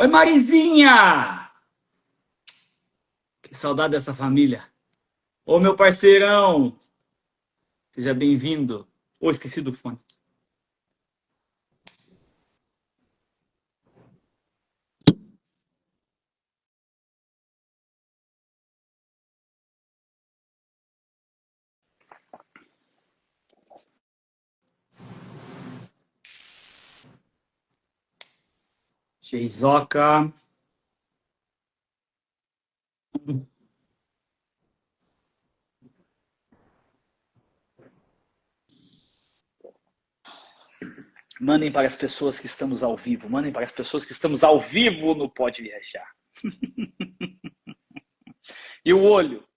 Oi, Marizinha! Que saudade dessa família. Ô, meu parceirão! Seja bem-vindo. Ô, esqueci do fone. Geizoca. Mandem para as pessoas que estamos ao vivo. Mandem para as pessoas que estamos ao vivo no Pode Viajar. E o olho?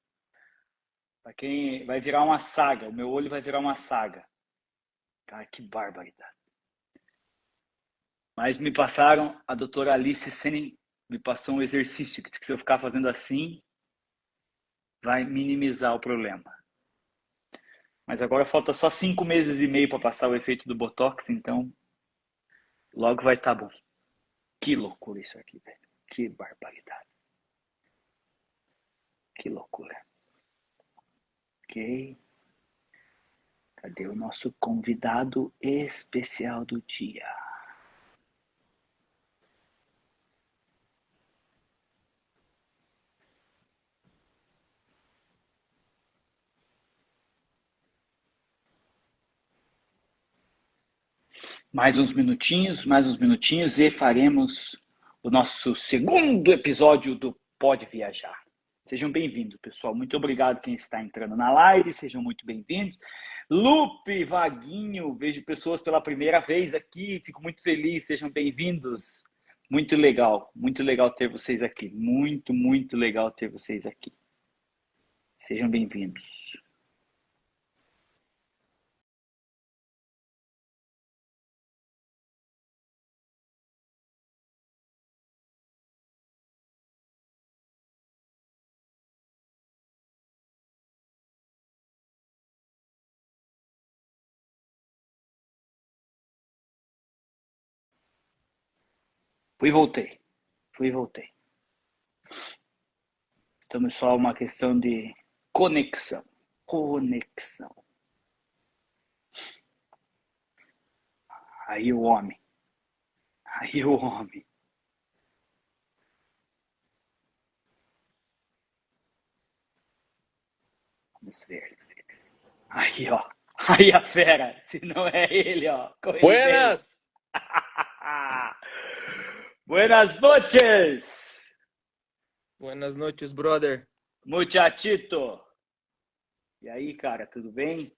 Para quem vai virar uma saga. O meu olho vai virar uma saga. Cara, que barbaridade. Mas me passaram, a doutora Alice Senen me passou um exercício que se eu ficar fazendo assim, vai minimizar o problema. Mas agora falta só 5 meses e meio para passar o efeito do Botox, então logo vai estar bom. Que loucura isso aqui, velho. Que barbaridade. Que loucura. Ok. Cadê o nosso convidado especial do dia? Mais uns minutinhos e faremos o nosso segundo episódio do Pode Viajar. Sejam bem-vindos, pessoal. Muito obrigado quem está entrando na live, sejam muito bem-vindos. Lupe, Vaguinho, vejo pessoas pela primeira vez aqui, fico muito feliz, sejam bem-vindos. Muito legal ter vocês aqui. Muito legal ter vocês aqui. Sejam bem-vindos. Fui e voltei. Estamos só uma questão de conexão. Aí o homem. Vamos ver. Aí, ó. Aí a fera. Se não é ele, ó. Buenas! Buenas noches! Buenas noches, brother. Muchachito! E aí, cara, tudo bem?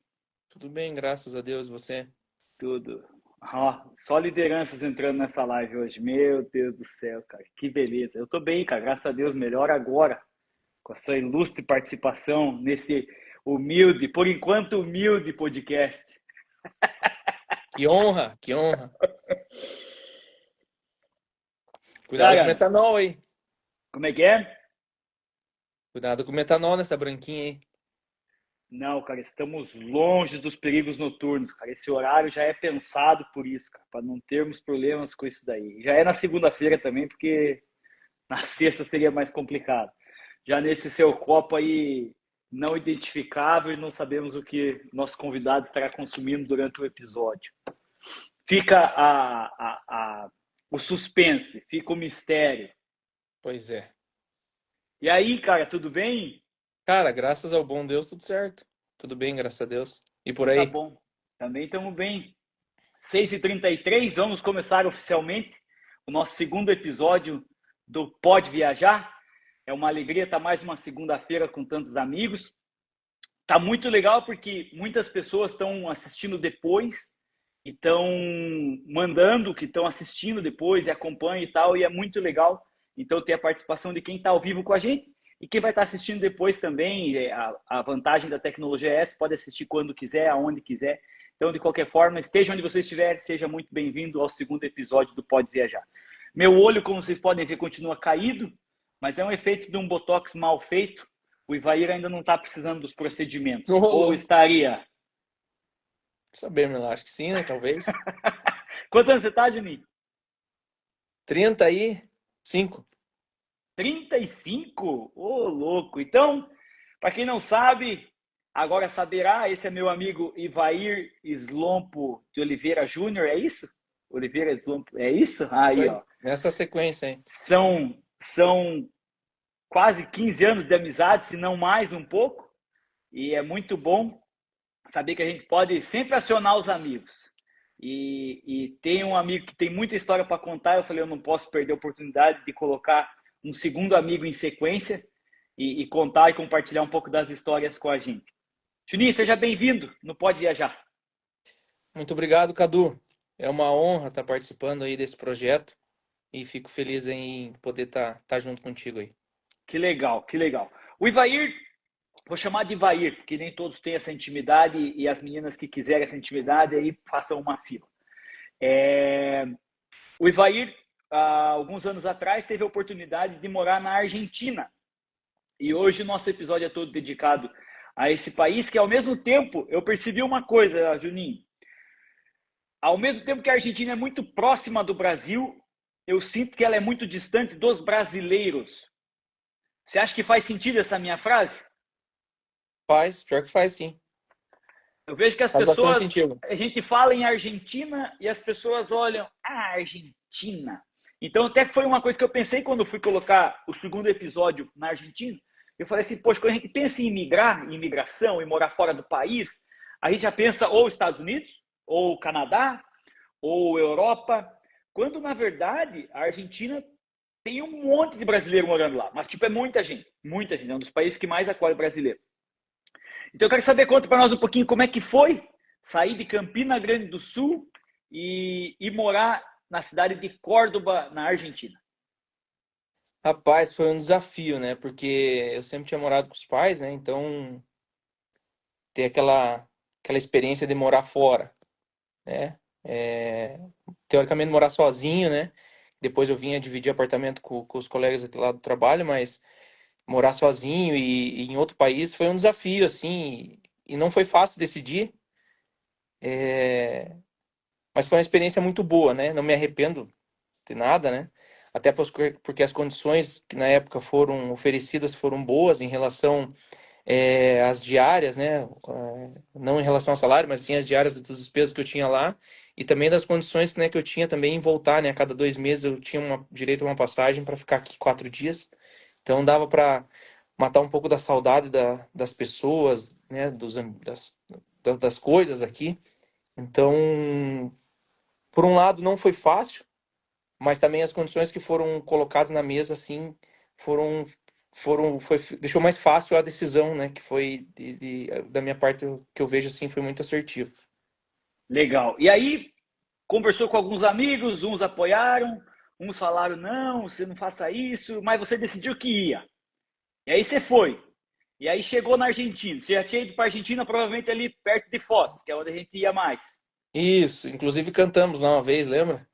Tudo bem, graças a Deus, você? Tudo. Ó, só lideranças entrando nessa live hoje. Meu Deus do céu, cara. Que beleza. Eu tô bem, cara. Graças a Deus, melhor agora. Com a sua ilustre participação nesse humilde, por enquanto humilde podcast. Que honra, que honra. Cuidado com o Cara, metanol aí. como é que é? Cuidado com o metanol nessa branquinha aí. Não, cara, estamos longe dos perigos noturnos, cara. Esse horário já é pensado por isso, cara, para não termos problemas com isso daí. Já é na segunda-feira também, porque na sexta seria mais complicado. Já nesse seu copo aí não identificável e não sabemos o que nosso convidado estará consumindo durante o episódio. Fica o suspense, fica o mistério. Pois é. E aí, cara, tudo bem? Cara, graças ao bom Deus, tudo certo. Tudo bem, graças a Deus. E por Então tá aí? bom. Também estamos bem. 6h33, vamos começar oficialmente o nosso segundo episódio do Pode Viajar. É uma alegria estar mais uma segunda-feira com tantos amigos. Tá muito legal porque muitas pessoas estão assistindo depois e estão mandando que estão assistindo depois e acompanham e tal, e é muito legal. Então ter a participação de quem está ao vivo com a gente e quem vai estar assistindo depois também. A vantagem da tecnologia é essa, pode assistir quando quiser, aonde quiser. Então, de qualquer forma, esteja onde você estiver, seja muito bem-vindo ao segundo episódio do Pode Viajar. Meu olho, como vocês podem ver, continua caído, mas é um efeito de um botox mal feito. O Ivair ainda não está precisando dos procedimentos. Ô, Ou louco. estaria? Sabemos, acho que sim, né? Talvez. Quantos anos você está, Juninho? 30 aí? 5. 35? Ô, louco! Então, para quem não sabe, agora saberá, esse é meu amigo Ivair Slompo de Oliveira Júnior, é isso? Oliveira Slompo, é isso? Isso Aí, aí. ó. Nessa sequência aí. São quase 15 anos de amizade, se não mais um pouco, e é muito bom saber que a gente pode sempre acionar os amigos. E tem um amigo que tem muita história para contar, eu falei, eu não posso perder a oportunidade de colocar um segundo amigo em sequência e contar e compartilhar um pouco das histórias com a gente. Juninho, seja bem-vindo no Pode Viajar. Muito obrigado, Cadu. É uma honra estar participando aí desse projeto e fico feliz em poder estar junto contigo aí. Que legal, que legal. O Ivair, vou chamar de Ivair, porque nem todos têm essa intimidade e as meninas que quiserem essa intimidade aí façam uma fila. O Ivair, há alguns anos atrás, teve a oportunidade de morar na Argentina. E hoje o nosso episódio é todo dedicado a esse país, que ao mesmo tempo, eu percebi uma coisa, Juninho. Ao mesmo tempo que a Argentina é muito próxima do Brasil, eu sinto que ela é muito distante dos brasileiros. Você acha que faz sentido essa minha frase? Faz, pior que faz sim. Eu vejo que as Faz bastante pessoas, sentido. a gente fala em Argentina e as pessoas olham, Argentina. Então, até que foi uma coisa que eu pensei quando fui colocar o segundo episódio na Argentina. Eu falei assim, poxa, quando a gente pensa em imigrar, em imigração, em morar fora do país, a gente já pensa ou Estados Unidos, ou Canadá, ou Europa, quando na verdade a Argentina tem um monte de brasileiro morando lá. Mas, tipo, é muita gente. É um dos países que mais acolhe brasileiro. Então eu quero saber, conta para nós um pouquinho como é que foi sair de Campina Grande do Sul e morar na cidade de Córdoba, na Argentina. Rapaz, foi um desafio, né? Porque eu sempre tinha morado com os pais, né? Então, ter aquela experiência de morar fora, né? Teoricamente morar sozinho, né? Depois eu vinha dividir apartamento com os colegas aqui lá do trabalho, mas morar sozinho e em outro país foi um desafio, assim, e não foi fácil decidir, é, mas foi uma experiência muito boa, né? Não me arrependo de nada, né? Até porque as condições que na época foram oferecidas foram boas em relação às diárias, né? Não em relação ao salário, mas sim as diárias das despesas que eu tinha lá e também das condições, né, que eu tinha também em voltar, né? A cada 2 meses eu tinha direito a uma passagem para ficar aqui 4 dias. Então dava para matar um pouco da saudade das pessoas, né? Das coisas aqui. Então, por um lado, não foi fácil, mas também as condições que foram colocadas na mesa, assim, foram, deixou mais fácil a decisão, né? Que foi da minha parte, que eu vejo assim, foi muito assertivo. Legal. E aí, conversou com alguns amigos, uns apoiaram, uns falaram, não, você não faça isso, mas você decidiu que ia. E aí você foi. E aí chegou na Argentina. Você já tinha ido para a Argentina, provavelmente ali perto de Foz, que é onde a gente ia mais. Isso, inclusive cantamos lá uma vez, lembra?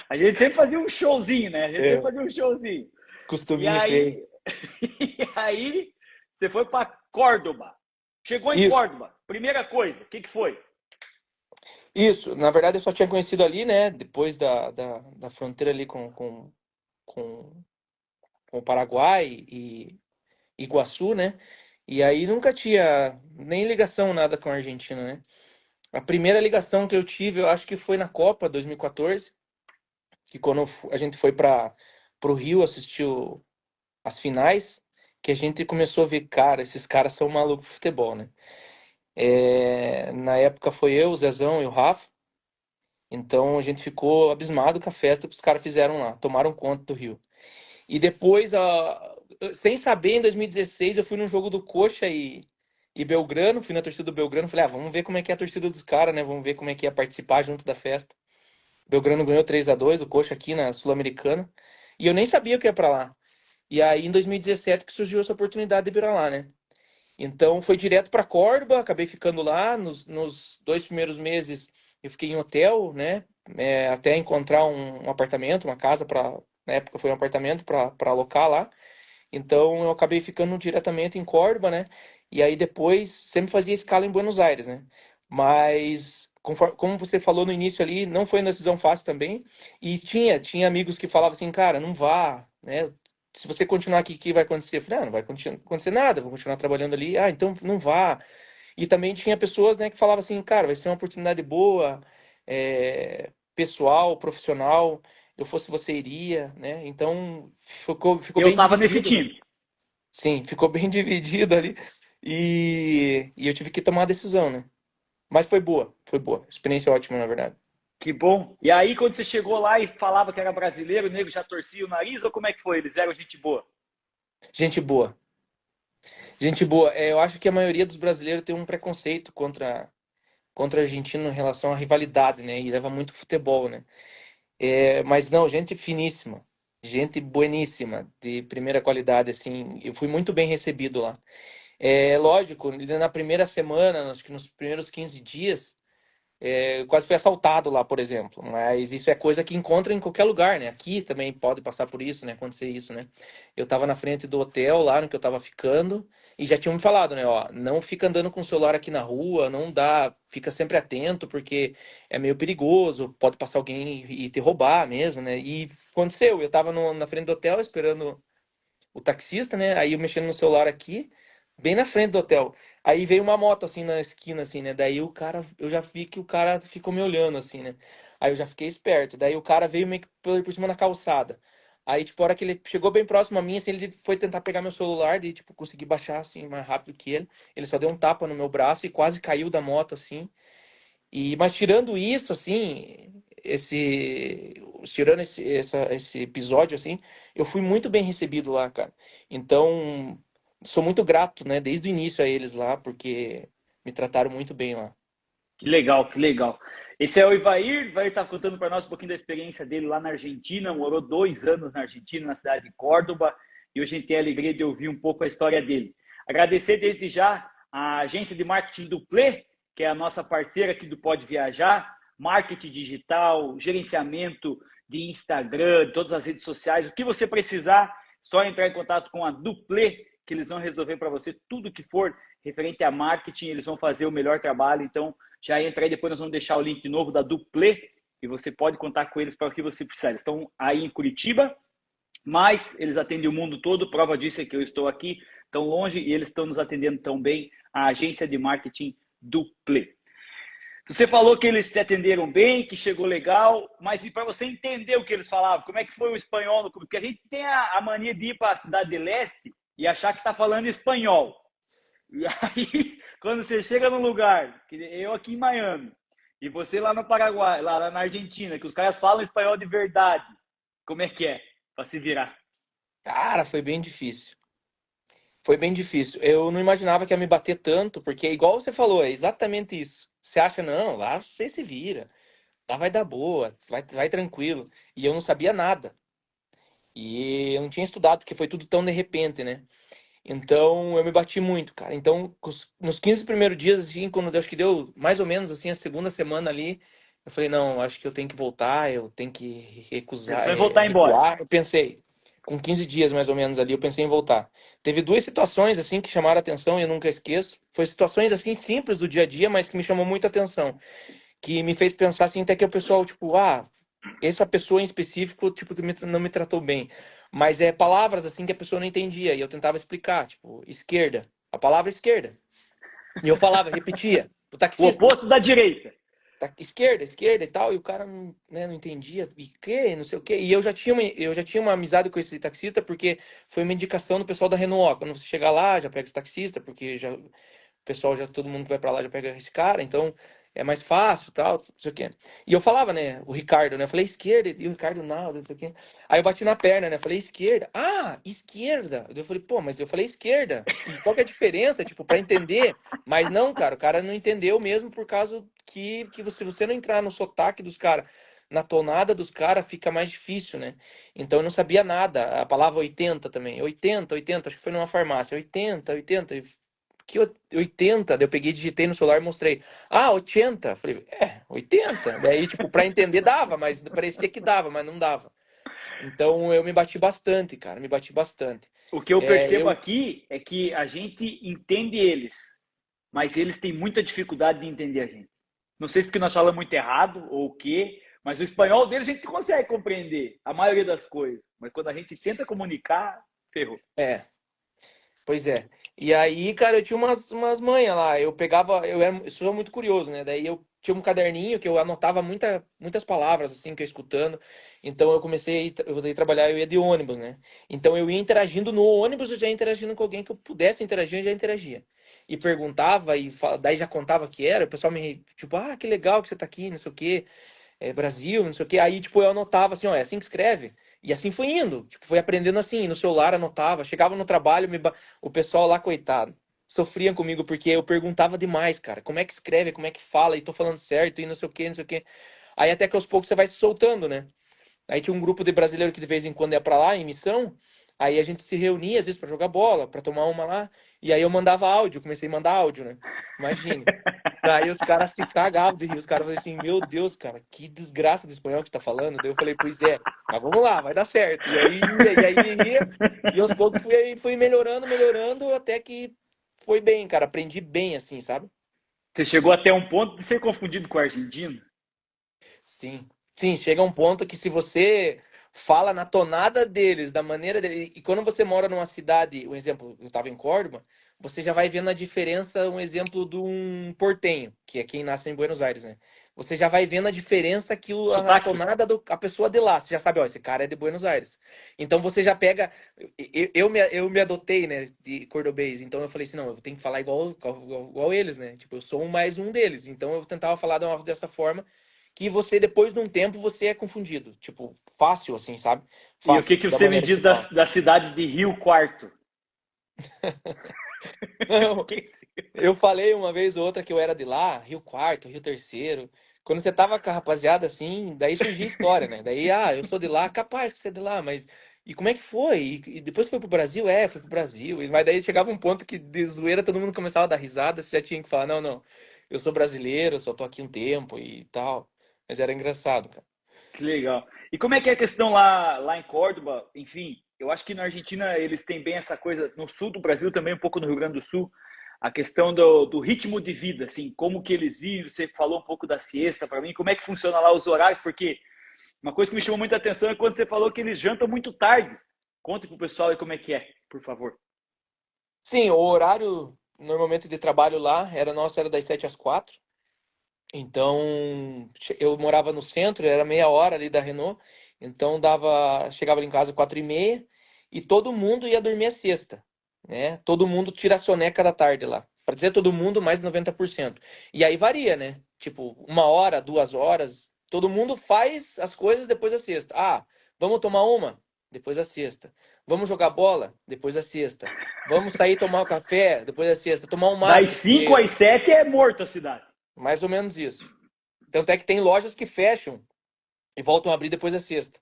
A gente sempre fazia um showzinho, né? A gente sempre É, fazia um showzinho. E costuminho feio. aí, e aí você foi para Córdoba. Chegou em Isso, Córdoba. Primeira coisa, o que foi? isso. Na verdade, eu só tinha conhecido ali, né? Depois da fronteira ali com, com o Paraguai e Iguaçu, né? E aí nunca tinha nem ligação nada com a Argentina, né? A primeira ligação que eu tive, eu acho que foi na Copa 2014, que quando a gente foi para o Rio assistir as finais, que a gente começou a ver, cara, esses caras são malucos de futebol, né? Na época foi eu, o Zezão e o Rafa, então a gente ficou abismado com a festa que os caras fizeram lá, tomaram conta do Rio. E depois, sem saber, em 2016, eu fui num jogo do Coxa e Belgrano, fui na torcida do Belgrano, falei, vamos ver como é que é a torcida dos caras, né? Vamos ver como é que é participar junto da festa. Belgrano ganhou 3-2 o Coxa aqui na Sul-Americana. E eu nem sabia que ia pra lá. E aí, em 2017, que surgiu essa oportunidade de vir pra lá, né? Então, foi direto pra Córdoba, acabei ficando lá. Nos 2 primeiros meses, eu fiquei em hotel, né? Até encontrar um apartamento, uma casa para. Na época foi um apartamento para alocar lá. Então, eu acabei ficando diretamente em Córdoba, né? E aí, depois, sempre fazia escala em Buenos Aires, né? Mas como você falou no início ali, não foi uma decisão fácil também. E tinha amigos que falavam assim, cara, não vá, né? Se você continuar aqui, o que vai acontecer? Eu falei, não vai acontecer nada, vou continuar trabalhando ali. Ah, então não vá. E também tinha pessoas, né, que falavam assim, cara, vai ser uma oportunidade boa, pessoal, profissional. Eu fosse você iria, né? Então ficou Eu bem estava nesse dividido. time. Sim, ficou bem dividido ali. E eu tive que tomar a decisão, né? Mas foi boa, foi boa. Experiência ótima, na verdade. Que bom. E aí, quando você chegou lá e falava que era brasileiro, o nego já torcia o nariz ou como é que foi? Eles eram gente boa? Gente boa. Gente boa. Eu acho que a maioria dos brasileiros tem um preconceito contra a Argentina em relação à rivalidade, né? E leva muito futebol, né? Mas não, gente finíssima. Gente bueníssima, de primeira qualidade, assim. Eu fui muito bem recebido lá. Lógico, na primeira semana, acho que nos primeiros 15 dias, eu quase fui assaltado lá, por exemplo. Mas isso é coisa que encontra em qualquer lugar, né? Aqui também pode passar por isso, né? Acontecer isso, né? Eu tava na frente do hotel lá no que eu tava ficando e já tinham me falado, né? Ó, não fica andando com o celular aqui na rua, não dá, fica sempre atento porque é meio perigoso, pode passar alguém e te roubar mesmo, né? E aconteceu, eu tava na frente do hotel esperando o taxista, né? Aí eu mexendo no celular aqui, bem na frente do hotel. Aí veio uma moto assim na esquina, assim, né? Daí o cara, eu já vi que o cara ficou me olhando, assim, né? Aí eu já fiquei esperto. Daí o cara veio meio que por cima na calçada. Aí, tipo, a hora que ele chegou bem próximo a mim, assim, ele foi tentar pegar meu celular, e, tipo, consegui baixar, assim, mais rápido que ele. Ele só deu um tapa no meu braço e quase caiu da moto, assim. Mas tirando isso, assim, tirando esse episódio, assim, eu fui muito bem recebido lá, cara. Então, sou muito grato, né, desde o início a eles lá, porque me trataram muito bem lá. Que legal, que legal. Esse é o Ivair. O Ivair está contando para nós um pouquinho da experiência dele lá na Argentina. Morou 2 anos na Argentina, na cidade de Córdoba. E hoje a gente tem a alegria de ouvir um pouco a história dele. Agradecer desde já a agência de marketing Duplê, que é a nossa parceira aqui do Pode Viajar. Marketing digital, gerenciamento de Instagram, de todas as redes sociais. O que você precisar, só entrar em contato com a Duplê, que eles vão resolver para você tudo que for referente a marketing. Eles vão fazer o melhor trabalho. Então, já entra aí, depois nós vamos deixar o link de novo da Duplê e você pode contar com eles para o que você precisar. Eles estão aí em Curitiba, mas eles atendem o mundo todo. Prova disso é que eu estou aqui tão longe e eles estão nos atendendo tão bem, a agência de marketing Duplê. Você falou que eles te atenderam bem, que chegou legal, mas e para você entender o que eles falavam, como é que foi o espanhol? Porque a gente tem a mania de ir para a cidade de leste e achar que está falando espanhol. E aí, quando você chega num lugar, que eu aqui em Miami, e você lá no Paraguai, lá na Argentina, que os caras falam espanhol de verdade, como é que é para se virar? Cara, foi bem difícil. Foi bem difícil. Eu não imaginava que ia me bater tanto, porque é igual você falou, é exatamente isso. Você acha, não, lá você se vira, lá vai dar boa, vai tranquilo. E eu não sabia nada. E eu não tinha estudado, porque foi tudo tão de repente, né? Então eu me bati muito, cara. Então, nos 15 primeiros dias, assim, quando acho que deu mais ou menos assim a segunda semana ali, eu falei, não, acho que eu tenho que voltar, eu tenho que recusar, Pensou em voltar embora. recuar. Eu pensei, com 15 dias mais ou menos ali, eu pensei em voltar. Teve duas situações assim que chamaram a atenção e eu nunca esqueço. Foi situações assim simples do dia a dia, mas que me chamou muita atenção, que me fez pensar assim, até que o pessoal, tipo, essa pessoa em específico, tipo, não me tratou bem. Mas é palavras assim que a pessoa não entendia e eu tentava explicar, tipo, esquerda, a palavra esquerda. E eu falava, repetia, o O taxista, oposto da direita. esquerda, esquerda e tal, e o cara não, né, não entendia, e que, não sei o quê. E eu já tinha uma amizade com esse taxista porque foi uma indicação do pessoal da Renault. Quando você chegar lá, já pega esse taxista, porque já o pessoal já todo mundo que vai pra lá já pega esse cara, então é mais fácil, tal, não sei o quê. E eu falava, né, o Ricardo, né? Eu falei esquerda, e o Ricardo não, não sei o quê. Aí eu bati na perna, né? Eu falei esquerda. Ah, esquerda. Eu falei, pô, mas eu falei esquerda. E qual que é a diferença, tipo, para entender? Mas não, cara, o cara não entendeu mesmo por causa que você não entrar no sotaque dos caras, na tonada dos caras, fica mais difícil, né? Então eu não sabia nada. A palavra 80 também. 80, 80, acho que foi numa farmácia. 80, 80. Que 80? Daí eu peguei, digitei no celular e mostrei. Ah, 80. Falei, 80. Daí, tipo, pra entender dava, mas parecia que dava, mas não dava. Então eu me bati bastante, cara, me bati bastante. O que eu É, percebo eu, aqui é que a gente entende eles, mas eles têm muita dificuldade de entender a gente. Não sei se porque nós falamos muito errado ou o quê, mas o espanhol deles a gente consegue compreender a maioria das coisas. Mas quando a gente tenta comunicar, ferrou. É, pois é. E aí, cara, eu tinha umas manhas lá. Eu pegava, eu sou muito curioso, né? Daí eu tinha um caderninho que eu anotava muitas palavras, assim, que eu ia escutando. Então eu comecei, eu voltei a trabalhar, eu ia de ônibus, né? Então eu ia interagindo no ônibus, eu já ia interagindo com alguém que eu pudesse interagir, eu já interagia. E perguntava, daí já contava que era, o pessoal me, tipo, ah, que legal que você tá aqui, não sei o quê. Brasil, não sei o quê. Aí, tipo, eu anotava assim, ó, é assim que escreve. E assim foi indo. Tipo, foi aprendendo assim, no celular anotava. Chegava no trabalho, o pessoal lá, coitado, sofriam comigo porque eu perguntava demais, cara. Como é que escreve, como é que fala, e tô falando certo, e não sei o quê, não sei o quê. Aí até que aos poucos você vai se soltando, né? Aí tinha um grupo de brasileiro que de vez em quando ia pra lá, em missão. Aí a gente se reunia, às vezes, pra jogar bola, pra tomar uma lá. E aí eu mandava áudio, comecei a mandar áudio, né? Imagine. Daí os caras se cagavam de rir. Os caras falavam assim: Meu Deus, cara, que desgraça do espanhol que você tá falando. Daí eu falei: Pois é, mas vamos lá, vai dar certo. E aí ia. E aos poucos fui melhorando, melhorando, até que foi bem, cara. Aprendi bem, assim, sabe? Você chegou até um ponto de ser confundido com o argentino? Sim. Sim, chega um ponto que se você fala na tonada deles, da maneira deles, e quando você mora numa cidade, um exemplo, eu estava em Córdoba, você já vai vendo a diferença, um exemplo de um portenho, que é quem nasce em Buenos Aires, né? Você já vai vendo a diferença que a Sotaque? tonada a pessoa de lá, você já sabe, ó, esse cara é de Buenos Aires. Então você já pega, eu me adotei, né, de cordobês, então eu falei assim, não, eu tenho que falar igual eles, né? Tipo, eu sou mais um deles, então eu tentava falar dessa forma que você, depois de um tempo, você é confundido. Tipo, fácil, assim, sabe? E o que, Fácil, que da você me maneira que diz se fala. da cidade de Rio Quarto? Não, Que- eu falei uma vez ou outra que eu era de lá, Rio Quarto, Rio Terceiro. Quando você tava com a rapaziada, assim, daí surgia história, né? Daí, eu sou de lá, capaz que você é de lá, mas... E como é que foi? E depois foi pro Brasil? Foi pro Brasil. Mas daí chegava um ponto que de zoeira todo mundo começava a dar risada, você já tinha que falar, não, não, eu sou brasileiro, só tô aqui um tempo e tal. Mas era engraçado, cara. Que legal. E como é que é a questão lá em Córdoba? Enfim, eu acho que na Argentina eles têm bem essa coisa, no sul do Brasil também, um pouco no Rio Grande do Sul, a questão do ritmo de vida, assim, como que eles vivem. Você falou um pouco da siesta para mim, como é que funciona lá os horários, porque uma coisa que me chamou muita atenção é quando você falou que eles jantam muito tarde. Conta pro pessoal aí como é que é, por favor. Sim, o horário normalmente de trabalho lá era das 7 às 4. Então, eu morava no centro, era meia hora ali da Renault. Então chegava ali em casa 4h30 e todo mundo ia dormir a siesta, né? Todo mundo tira a soneca da tarde lá. Para dizer todo mundo, mais de 90%. E aí varia, né? Tipo, 1 hora, 2 horas, todo mundo faz as coisas depois da siesta. Ah, vamos tomar uma? Depois da siesta. Vamos jogar bola? Depois da siesta. Vamos sair tomar um café? Depois da siesta. Tomar um Das mate, 5 porque às 7 é morto a cidade. mais ou menos isso. Tanto é que tem lojas que fecham e voltam a abrir depois da sexta.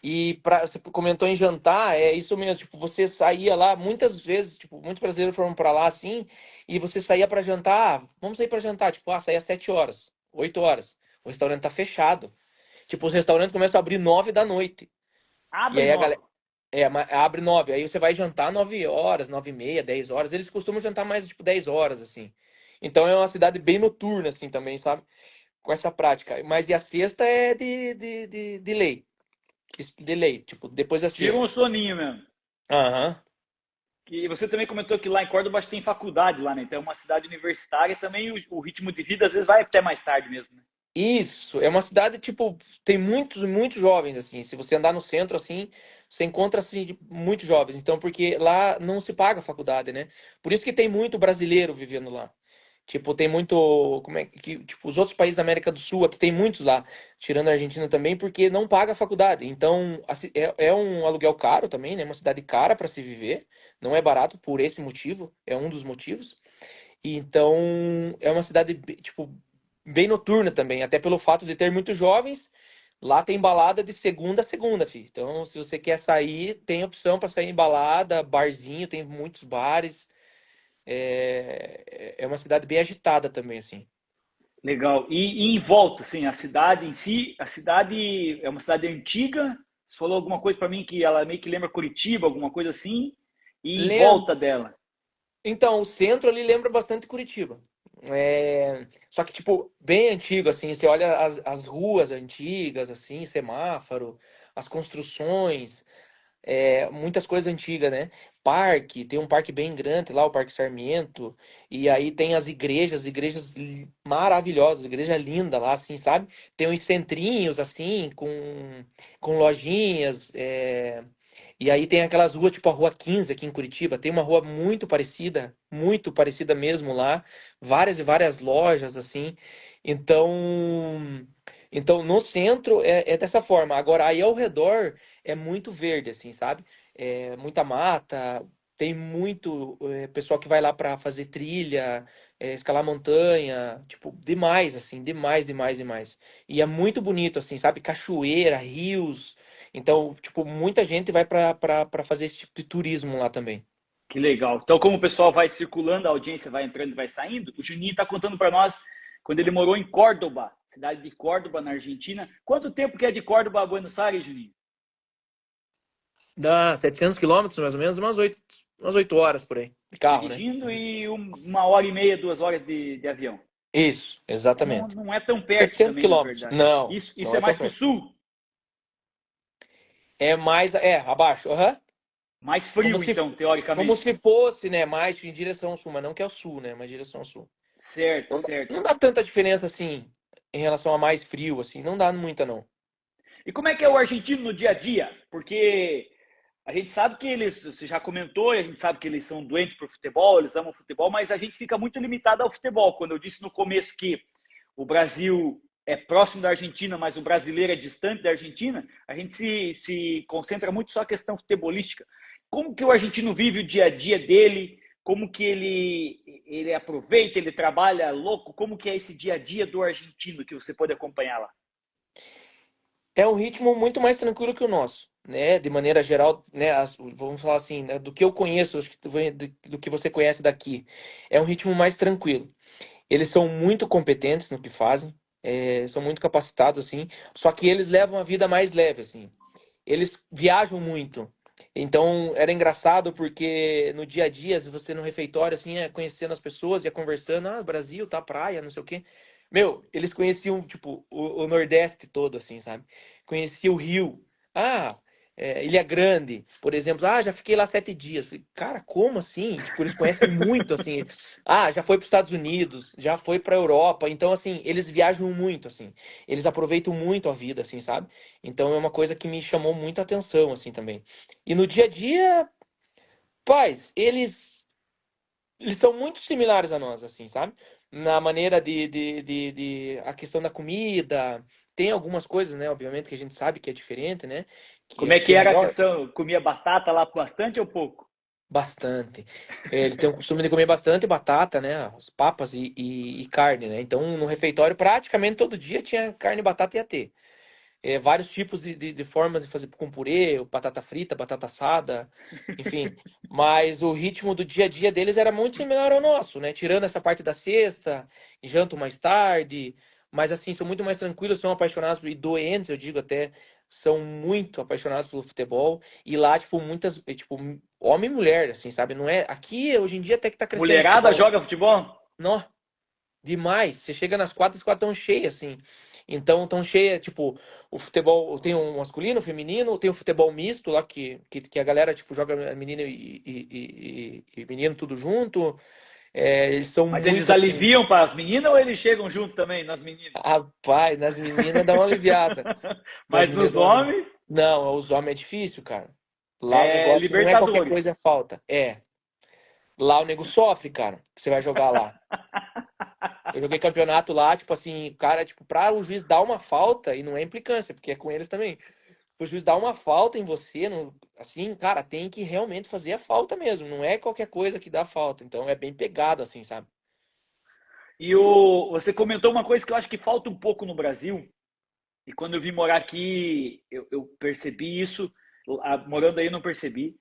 E você comentou em jantar, é isso mesmo. Tipo, você saía lá, muitas vezes, tipo, muitos brasileiros foram para lá assim, e você saía para jantar, vamos sair para jantar, tipo, saía às 7 horas, 8 horas. O restaurante tá fechado. Tipo, os restaurantes começam a abrir 9 da noite. E Abre aí a 9. galera abre 9. Aí você vai jantar 9 horas, 9h30, 10 horas. Eles costumam jantar mais, tipo, 10 horas, assim. Então é uma cidade bem noturna, assim, também, sabe? Com essa prática. Mas e a sexta é de lei. De lei, tipo, depois da Tira um sexta. soninho mesmo. Aham. E você também comentou que lá em Córdoba tem faculdade lá, né? Então é uma cidade universitária e também o ritmo de vida às vezes vai até mais tarde mesmo, né? Isso, é uma cidade, tipo, tem muitos jovens, assim. Se você andar no centro, assim, você encontra, assim, muitos jovens. Então, porque lá não se paga faculdade, né? Por isso que tem muito brasileiro vivendo lá. Tipo, tem muito. Como é que. Tipo, os outros países da América do Sul, aqui tem muitos lá, tirando a Argentina também, porque não paga a faculdade. Então, é um aluguel caro também, né? Uma cidade cara para se viver. Não é barato por esse motivo, é um dos motivos. E então, é uma cidade, tipo, bem noturna também, até pelo fato de ter muitos jovens. Lá tem balada de segunda a segunda, filho. Então, se você quer sair, tem opção para sair em balada, barzinho, tem muitos bares. É uma cidade bem agitada também, assim. Legal. E em volta, assim, a cidade em si, a cidade é uma cidade antiga. Você falou alguma coisa para mim que ela meio que lembra Curitiba, alguma coisa assim. E em Lembra? volta dela. Então, o centro ali lembra bastante Curitiba. Só que, tipo, bem antigo, assim, você olha as ruas antigas, assim, semáforo, as construções, muitas coisas antigas, né? Parque, tem um parque bem grande lá, o Parque Sarmiento, e aí tem as igrejas maravilhosas, igreja linda lá, assim, sabe? Tem uns centrinhos, assim, com lojinhas, e aí tem aquelas ruas, tipo a Rua 15 aqui em Curitiba, tem uma rua muito parecida mesmo lá, várias e várias lojas, assim. Então, então no centro é dessa forma. Agora, aí ao redor é muito verde, assim, sabe? É muita mata, tem muito pessoal que vai lá para fazer trilha, escalar montanha, tipo, demais, assim, demais, demais, demais. E é muito bonito, assim, sabe? Cachoeira, rios. Então, tipo, muita gente vai para fazer esse tipo de turismo lá também. Que legal. Então, como o pessoal vai circulando, a audiência vai entrando e vai saindo, o Juninho está contando para nós quando ele morou em Córdoba, cidade de Córdoba, na Argentina. Quanto tempo que é de Córdoba a Buenos Aires, Juninho? Dá 700 quilômetros, mais ou menos, umas 8 horas por aí, de carro, né? Dirigindo e 1 hora e meia, 2 horas de avião. Isso, Então não, exatamente. não é tão perto 700 também, na quilômetros. verdade. Não, Isso não é é tão mais para o perto. sul, É mais, abaixo, aham. mais Como frio, se, então, como teoricamente. se fosse, né, mais em direção ao sul, mas não que é o sul, né, mas direção ao sul. Certo, Não certo. dá tanta diferença assim, em relação a mais frio, assim, não dá muita, não. E como é que é o argentino no dia a dia? Porque a gente sabe que eles, você já comentou, e a gente sabe que eles são doentes por futebol, eles amam futebol, mas a gente fica muito limitado ao futebol. Quando eu disse no começo que o Brasil é próximo da Argentina, mas o brasileiro é distante da Argentina, a gente se concentra muito só na questão futebolística. Como que o argentino vive o dia a dia dele? Como que ele aproveita, ele trabalha louco? Como que é esse dia a dia do argentino que você pode acompanhar lá? É um ritmo muito mais tranquilo que o nosso, né? De maneira geral, né? Vamos falar assim, né? Do que eu conheço, acho que do que você conhece daqui, é um ritmo mais tranquilo. Eles são muito competentes no que fazem, são muito capacitados, assim. Só que eles levam a vida mais leve, assim. Eles viajam muito. Então era engraçado porque no dia a dia, se você no refeitório, assim, conhecendo as pessoas, ia conversando, Brasil, tá, praia, não sei o quê. Meu, eles conheciam, tipo, o Nordeste todo, assim, sabe? Conhecia o Rio. Ah, Ilha Grande, por exemplo. Já fiquei lá 7 dias. Falei, cara, como assim? Tipo, eles conhecem muito, assim. Já foi para os Estados Unidos, já foi para Europa. Então, assim, eles viajam muito, assim. Eles aproveitam muito a vida, assim, sabe? Então é uma coisa que me chamou muita atenção, assim, também. E no dia a dia, pais, eles são muito similares a nós, assim, sabe? Na maneira a questão da comida. Tem algumas coisas, né? Obviamente que a gente sabe que é diferente, né? Que Como é aqui que é era a melhor. questão? Comia batata lá bastante ou pouco? Bastante. Eles têm o costume de comer bastante batata, né? As papas e carne, né? Então, no refeitório, praticamente todo dia tinha carne, batata e ia ter. Vários tipos de formas de fazer com purê, batata frita, batata assada, enfim. Mas o ritmo do dia a dia deles era muito similar ao nosso, né? Tirando essa parte da sexta, jantam mais tarde, mas assim, são muito mais tranquilos, são apaixonados e doentes, eu digo até, são muito apaixonados pelo futebol. E lá, tipo, tipo, homem e mulher, assim, sabe? Não é. Aqui, hoje em dia, até que tá crescendo o Mulherada futebol. joga futebol? Não, demais. Você chega nas quadras, as quadras estão cheias, assim. Então, tão cheia, tipo, o futebol tem um masculino, feminino, tem o futebol misto lá, que a galera, tipo, joga menino e menino tudo junto. Eles são Mas eles muito, assim, aliviam para as meninas ou eles chegam junto também nas meninas? rapaz, nas meninas dá uma aliviada. Nas Mas meninas nos dá uma aliviada. homens Não, os homens é difícil, cara. Lá o é negócio não é qualquer Libertadores. coisa, é falta. Lá o nego sofre, cara, que você vai jogar lá. Eu joguei campeonato lá, tipo assim, cara, tipo, pra o juiz dar uma falta, e não é implicância, porque é com eles também. O juiz dar uma falta em você, assim, cara, tem que realmente fazer a falta mesmo. Não é qualquer coisa que dá falta. Então é bem pegado, assim, sabe? E você comentou uma coisa que eu acho que falta um pouco no Brasil. E quando eu vim morar aqui, eu percebi isso. Morando aí, eu não percebi.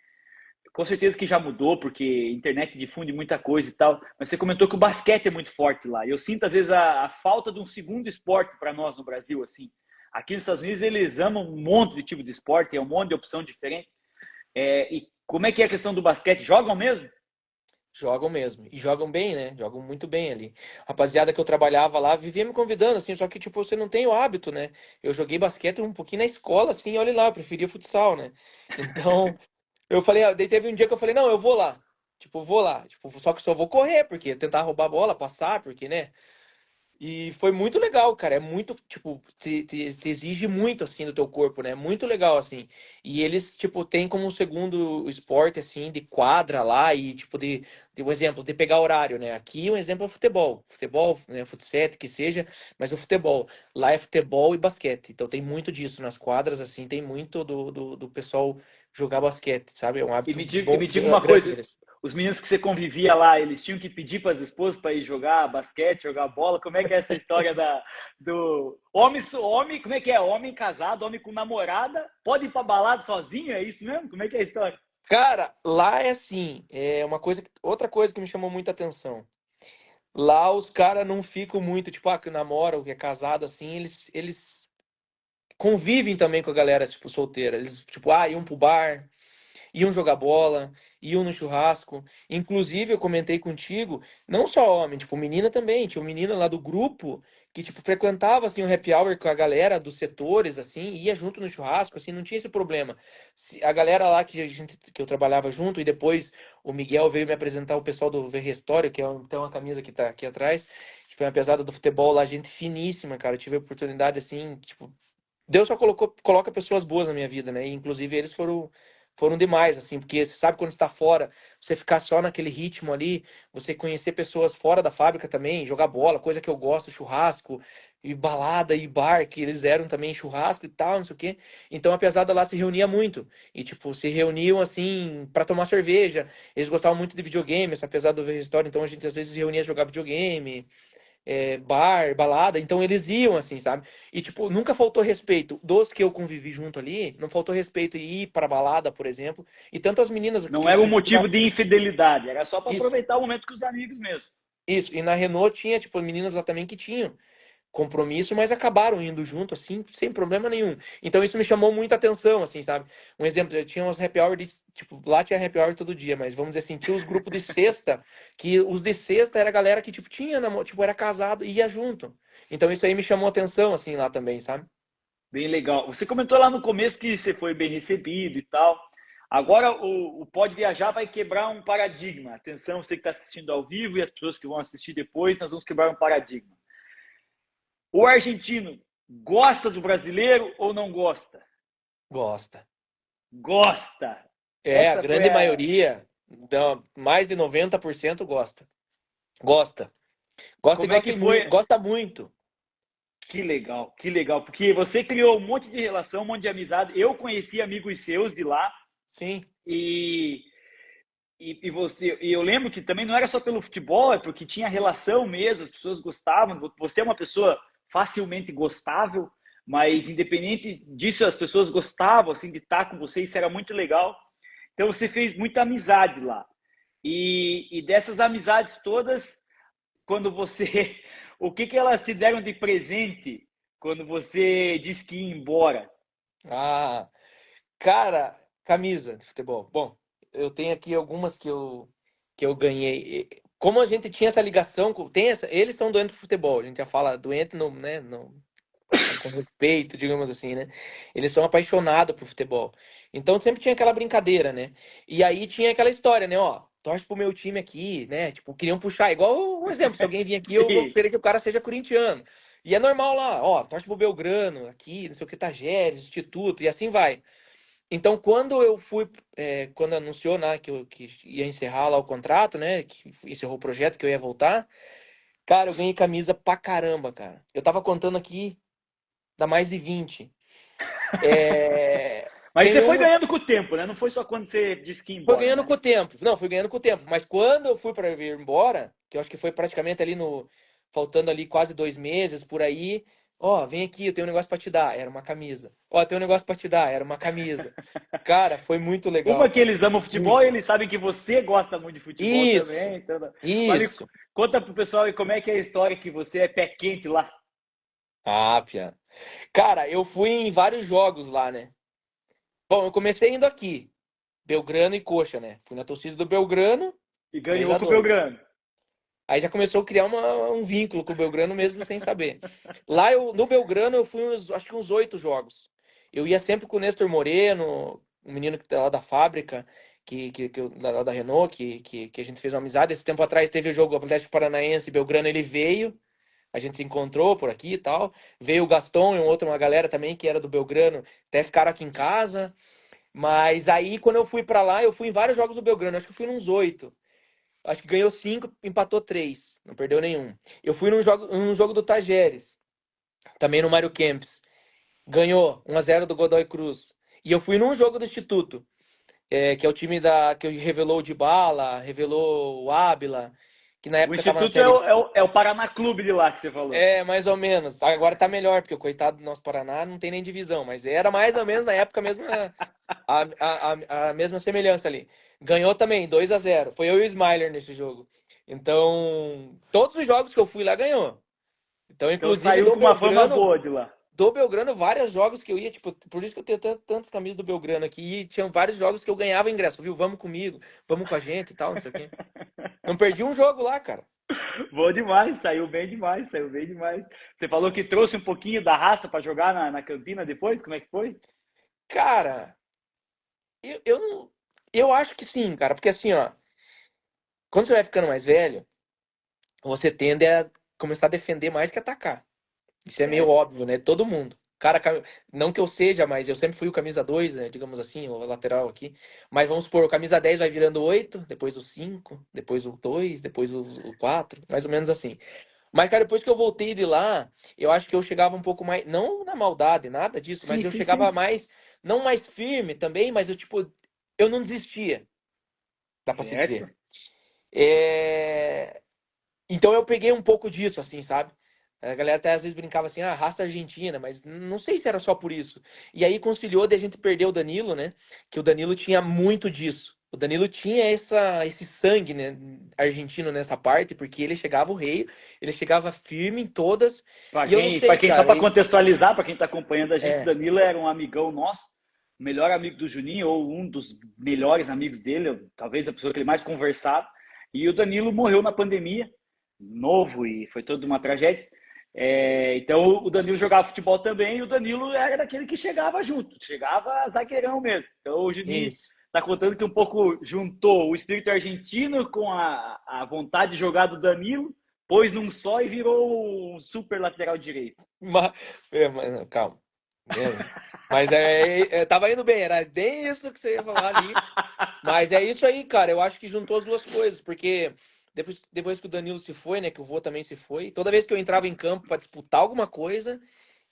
Com certeza que já mudou, porque a internet difunde muita coisa e tal. Mas você comentou que o basquete é muito forte lá. Eu sinto, às vezes, a falta de um segundo esporte para nós no Brasil, assim. Aqui nos Estados Unidos, eles amam um monte de tipo de esporte, é um monte de opção diferente. E como é que é a questão do basquete? Jogam mesmo? Jogam mesmo. E jogam bem, né? Jogam muito bem ali. Rapaziada que eu trabalhava lá vivia me convidando, assim, só que, tipo, você não tem o hábito, né? Eu joguei basquete um pouquinho na escola, assim, olha lá, eu preferia futsal, né? Então, eu falei, daí teve um dia que eu falei, não, eu vou lá. Tipo, vou lá. Tipo, só que só vou correr, porque tentar roubar a bola, passar, porque, né? E foi muito legal, cara. É muito, tipo, te exige muito, assim, do teu corpo, né? Muito legal, assim. E eles, tipo, tem como um segundo esporte, assim, de quadra lá e, tipo, de um exemplo, de pegar horário, né? Aqui um exemplo é o futebol. Futebol, né? Futsal, que seja, mas o futebol. Lá é futebol e basquete. Então tem muito disso nas quadras, assim, tem muito do pessoal jogar basquete, sabe? É um hábito E bom, me diga uma grande coisa, deles. os meninos que você convivia lá, eles tinham que pedir para as esposas para ir jogar basquete, jogar bola? Como é que é essa história do homem, como é que é? Homem casado, homem com namorada, pode ir para balada sozinho, é isso mesmo? Como é que é a história? Cara, lá é assim, é uma coisa, outra coisa que me chamou muita atenção. Lá os caras não ficam muito, tipo, que namora ou que é casado, assim, eles convivem também com a galera, tipo, solteira. Eles, tipo, iam pro bar, iam jogar bola, iam no churrasco. Inclusive, eu comentei contigo, não só homem, tipo, menina também. Tinha uma menina lá do grupo que, tipo, frequentava, assim, o happy hour com a galera dos setores, assim, ia junto no churrasco, assim, não tinha esse problema. A galera lá que eu trabalhava junto, e depois o Miguel veio me apresentar o pessoal do Verrestório, que é tem uma camisa que tá aqui atrás, que foi uma pesada do futebol lá, gente finíssima, cara. Eu tive a oportunidade, assim, tipo, Deus só coloca pessoas boas na minha vida, né? E, inclusive eles foram demais, assim, porque você sabe quando está fora, você ficar só naquele ritmo ali, você conhecer pessoas fora da fábrica também, jogar bola, coisa que eu gosto, churrasco, e balada e bar, que eles eram também churrasco e tal, não sei o quê. Então a pesada lá se reunia muito. E, tipo, se reuniam assim para tomar cerveja. Eles gostavam muito de videogame, apesar do história, então a gente às vezes se reunia a jogar videogame, bar, balada, então eles iam assim, sabe? E tipo, nunca faltou respeito. Dos que eu convivi junto ali, não faltou respeito em ir pra balada, por exemplo. E tanto as meninas Não que era um inclusive motivo de infidelidade, era só para isso, aproveitar o momento com os amigos mesmo. isso. E na Renault tinha, tipo, meninas lá também que tinham compromisso, mas acabaram indo junto, assim, sem problema nenhum. Então isso me chamou muita atenção, assim, sabe? Um exemplo, eu tinha uns happy hour de, tipo, lá tinha happy hour todo dia, mas vamos dizer assim, tinha os grupos de sexta, que os de sexta era a galera que, tipo, tipo, era casado e ia junto. Então isso aí me chamou atenção, assim, lá também, sabe? Bem legal. Você comentou lá no começo que você foi bem recebido e tal. Agora o Pode Viajar vai quebrar um paradigma. Atenção, você que está assistindo ao vivo e as pessoas que vão assistir depois, nós vamos quebrar um paradigma. O argentino gosta do brasileiro ou não gosta? Gosta. Gosta. A Essa foi grande a. maioria, mais de 90% gosta. Gosta. Gosta e Como é que gosta muito, foi? gosta muito. Que legal, que legal. Porque você criou um monte de relação, um monte de amizade. Eu conheci amigos seus de lá Sim. e e eu lembro que também não era só pelo futebol, é porque tinha relação mesmo, as pessoas gostavam. Você é uma pessoa facilmente gostável, mas independente disso, as pessoas gostavam assim de estar com você, isso era muito legal. Então você fez muita amizade lá. E dessas amizades todas, quando você, o que elas te deram de presente quando você disse que ia embora? Ah, cara, camisa de futebol. Bom, eu tenho aqui algumas que eu ganhei. Como a gente tinha essa ligação, eles são doentes do futebol. A gente já fala doente no, né, no, com respeito, digamos assim, né? Eles são apaixonados por futebol. Então sempre tinha aquela brincadeira, né? E aí tinha aquela história, né? Ó, torce pro meu time aqui, né? Tipo, queriam puxar. Igual um exemplo, se alguém vir aqui, eu vou Sim. querer que o cara seja corintiano. E é normal lá, ó, torce pro Belgrano, aqui, não sei o que, Tajeres, Instituto, e assim vai. Então, quando eu fui, quando anunciou, né, que ia encerrar lá o contrato, né, que encerrou o projeto, que eu ia voltar, cara, eu ganhei camisa pra caramba, cara. Eu tava contando aqui, dá mais de 20. Mas Tem você foi uma, ganhando com o tempo, né? Não foi só quando você disse que ia foi embora, ganhando né? com o tempo. Não, fui ganhando com o tempo. Mas quando eu fui para ir embora, que eu acho que foi praticamente ali no, faltando ali quase 2 meses por aí, ó, vem aqui, eu tenho um negócio pra te dar. Era uma camisa. Ó, eu tenho um negócio pra te dar. Era uma camisa. Cara, foi muito legal, Uma que cara. eles amam futebol e Muito. eles sabem que você gosta muito de futebol Isso. também. Então, mas Isso. conta pro pessoal aí como é que é a história que você é pé quente lá. Ah, Pia. Cara, eu fui em vários jogos lá, né? Bom, eu comecei indo aqui, Belgrano e Coxa, né? Fui na torcida do Belgrano E 3 ganhou a com o 2 Belgrano. Aí já começou a criar um vínculo com o Belgrano mesmo sem saber. Lá no Belgrano eu fui acho que uns 8 jogos. Eu ia sempre com o Nestor Moreno, um menino que tá lá da fábrica, lá da Renault, que a gente fez uma amizade. Esse tempo atrás teve o jogo Atlético Paranaense e Belgrano, ele veio. A gente se encontrou por aqui e tal. Veio o Gaston e uma galera também que era do Belgrano, até ficaram aqui em casa. Mas aí, quando eu fui pra lá, eu fui em vários jogos do Belgrano. Acho que eu fui nos 8. Acho que ganhou 5, empatou 3. Não perdeu nenhum. Eu fui num jogo do Tajeres, também no Mário Kempis. Ganhou 1-0 do Godoy Cruz. E eu fui num jogo do Instituto, que é o time que revelou o Dybala, revelou o Ábila, que na O época tava na Instituto é série. o Paraná Clube de lá que você falou. É, mais ou menos. Agora tá melhor, porque o coitado do nosso Paraná não tem nem divisão, mas era mais ou menos na época a mesma semelhança ali. Ganhou também, 2-0. Foi eu e o Smiler nesse jogo. Então, todos os jogos que eu fui lá ganhou. Então, Então inclusive saiu do com uma fama Belgrano, boa de lá. vários jogos que eu ia, tipo, por isso que eu tenho tantas camisas do Belgrano aqui, e tinham vários jogos que eu ganhava ingresso, viu? Vamos comigo, vamos com a gente e tal, não sei o quê. Não perdi um jogo lá, cara. Bom demais, saiu bem demais, saiu bem demais. Você falou que trouxe um pouquinho da raça para jogar na Campina depois? Como é que foi? Cara, eu não. Eu acho que sim, cara, porque assim, ó, quando você vai ficando mais velho, você tende a começar a defender mais que atacar. Isso é meio Certo. óbvio, né? Todo mundo. Cara, não que eu seja, mas eu sempre fui o camisa 2, né? Digamos assim, o lateral aqui. Mas vamos supor, o camisa 10 vai virando 8, depois o 5, depois o 2, depois o 4, mais ou menos assim. Mas, cara, depois que eu voltei de lá, eu acho que eu chegava um pouco mais, não na maldade, nada disso, mas Sim, eu sim, chegava sim. mais, não mais firme também, mas eu, tipo, eu não desistia, dá pra se Certo. dizer. É... Então eu peguei um pouco disso, assim, sabe? A galera até às vezes brincava assim, ah, raça argentina, mas não sei se era só por isso. E aí conciliou de a gente perder o Danilo, né? Que o Danilo tinha muito disso. O Danilo tinha esse sangue, né, argentino nessa parte, porque ele chegava o rei, ele chegava firme em todas. E eu não Para sei, quem só cara. para contextualizar, para quem está acompanhando a gente, É, Danilo era um amigão nosso, o melhor amigo do Juninho ou um dos melhores amigos dele, talvez a pessoa que ele mais conversava. E o Danilo morreu na pandemia, novo e foi toda uma tragédia. Então o Danilo jogava futebol também e o Danilo era daquele que chegava junto, chegava zagueirão mesmo. Então o Juninho isso. está contando que um pouco juntou o espírito argentino com a vontade de jogar do Danilo, pôs num só e virou um super lateral direito. Mas, mas calma. É, mas tava indo bem, era bem isso que você ia falar ali. Mas é isso aí, cara. Eu acho que juntou as duas coisas, porque depois que o Danilo se foi, né, que o vô também se foi, toda vez que eu entrava em campo para disputar alguma coisa,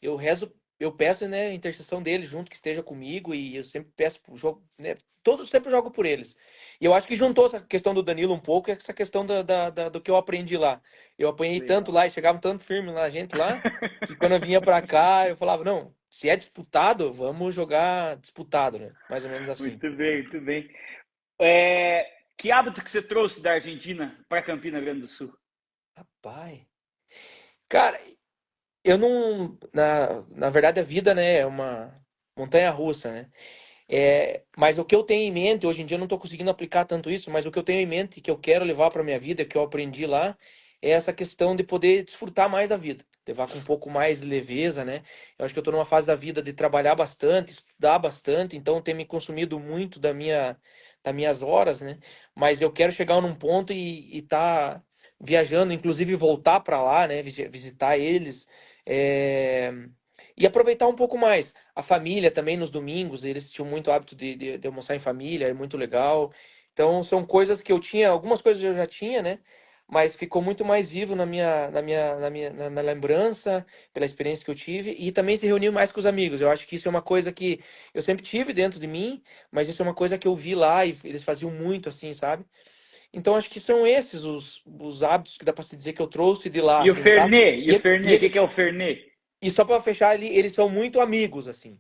eu peço, né, a intercessão deles junto que esteja comigo e eu sempre peço pro jogo, né, todos sempre jogo por eles. E eu acho que juntou essa questão do Danilo um pouco e essa questão do que eu aprendi lá. Eu apanhei tanto Legal. lá e chegava tanto firme lá, a gente lá, que quando eu vinha pra cá, eu falava, não, se é disputado, vamos jogar disputado, né? Mais ou menos assim. Muito bem, muito bem. Que hábito que você trouxe da Argentina para Campina Grande do Sul? Rapaz. Cara, eu não. Na verdade, a vida, né, é uma montanha russa, né? Mas o que eu tenho em mente, hoje em dia eu não estou conseguindo aplicar tanto isso, mas o que eu tenho em mente que eu quero levar para minha vida, que eu aprendi lá, é essa questão de poder desfrutar mais da vida, levar com um pouco mais de leveza, né? Eu acho que eu estou numa fase da vida de trabalhar bastante, estudar bastante, então tem me consumido muito das minhas horas, né? Mas eu quero chegar num ponto e tá viajando, inclusive voltar para lá, né? Visitar eles. é, E aproveitar um pouco mais. A família também nos domingos, eles tinham muito hábito de almoçar em família, é muito legal. Então são coisas que eu tinha, algumas coisas eu já tinha, né? Mas ficou muito mais vivo na lembrança, pela experiência que eu tive, e também se reunir mais com os amigos. Eu acho que isso é uma coisa que eu sempre tive dentro de mim, mas isso é uma coisa que eu vi lá e eles faziam muito assim, sabe? Então acho que são esses os hábitos que dá para se dizer que eu trouxe de lá, E o assim, sabe? Fernet? E o E Fernet? O que é o eles, Fernet? e só para fechar, eles são muito amigos, assim.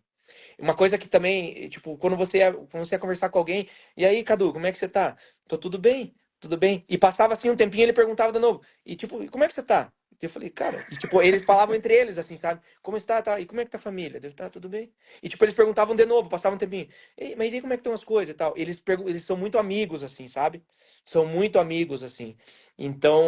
Uma coisa que também, tipo, quando você ia conversar com alguém, e aí, Cadu, como é que você tá? Tô tudo bem. tudo bem? E passava assim um tempinho, ele perguntava de novo. E tipo, como é que você tá? Eu falei, cara, e tipo, eles falavam entre eles, assim, sabe? Como está, tá? E como é que tá a família? Deve estar tudo bem? E tipo, eles perguntavam de novo, passavam um tempinho. Ei, mas e aí como é que estão as coisas e tal? Eles são muito amigos, assim, sabe? São muito amigos, assim. Então,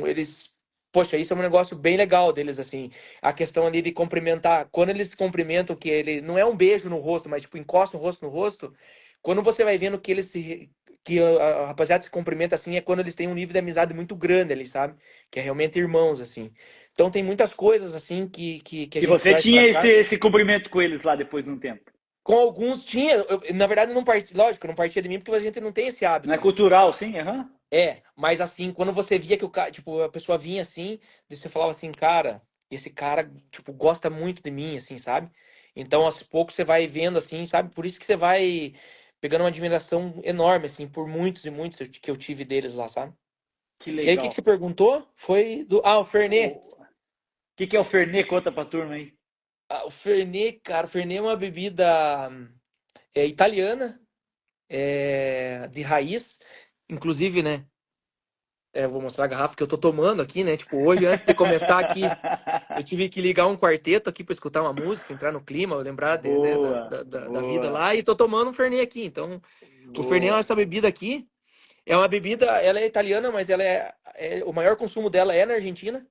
eles. Poxa, isso é um negócio bem legal deles, assim. A questão ali de cumprimentar. Quando eles se cumprimentam, que ele não é um beijo no rosto, mas tipo, encosta o rosto no rosto. Quando você vai vendo que eles se. Que a rapaziada se cumprimenta assim, é quando eles têm um nível de amizade muito grande ali, sabe? Que é realmente irmãos, assim. Então tem muitas coisas, assim, que a E gente você traz pra tinha cá. esse cumprimento com eles lá depois de um tempo. Com alguns tinha, na verdade não partia, lógico, não partia de mim porque a gente não tem esse Não é hábito, né? cultural, sim? Aham. É, mas assim, quando você via que o cara, tipo, a pessoa vinha assim, você falava assim, cara, esse cara, tipo, gosta muito de mim, assim, sabe? Então, aos poucos você vai vendo assim, sabe? Por isso que você vai pegando uma admiração enorme, assim, por muitos e muitos que eu tive deles lá, sabe? Que E aí, o que que legal. você perguntou? Foi do. Ah, o Fernet. O que é o Fernet? Conta pra turma aí. Ah, o Fernet, cara, o Fernet é uma bebida italiana, de raiz. Inclusive, né? Vou mostrar a garrafa que eu tô tomando aqui, né? Tipo, hoje, antes de começar aqui, eu tive que ligar um quarteto aqui pra escutar uma música, entrar no clima, lembrar né, Boa, da vida boa, lá, e tô tomando um Fernet aqui. Então, o Fernet, boa. essa bebida aqui, é uma bebida, ela é italiana, mas o maior consumo dela é na Argentina.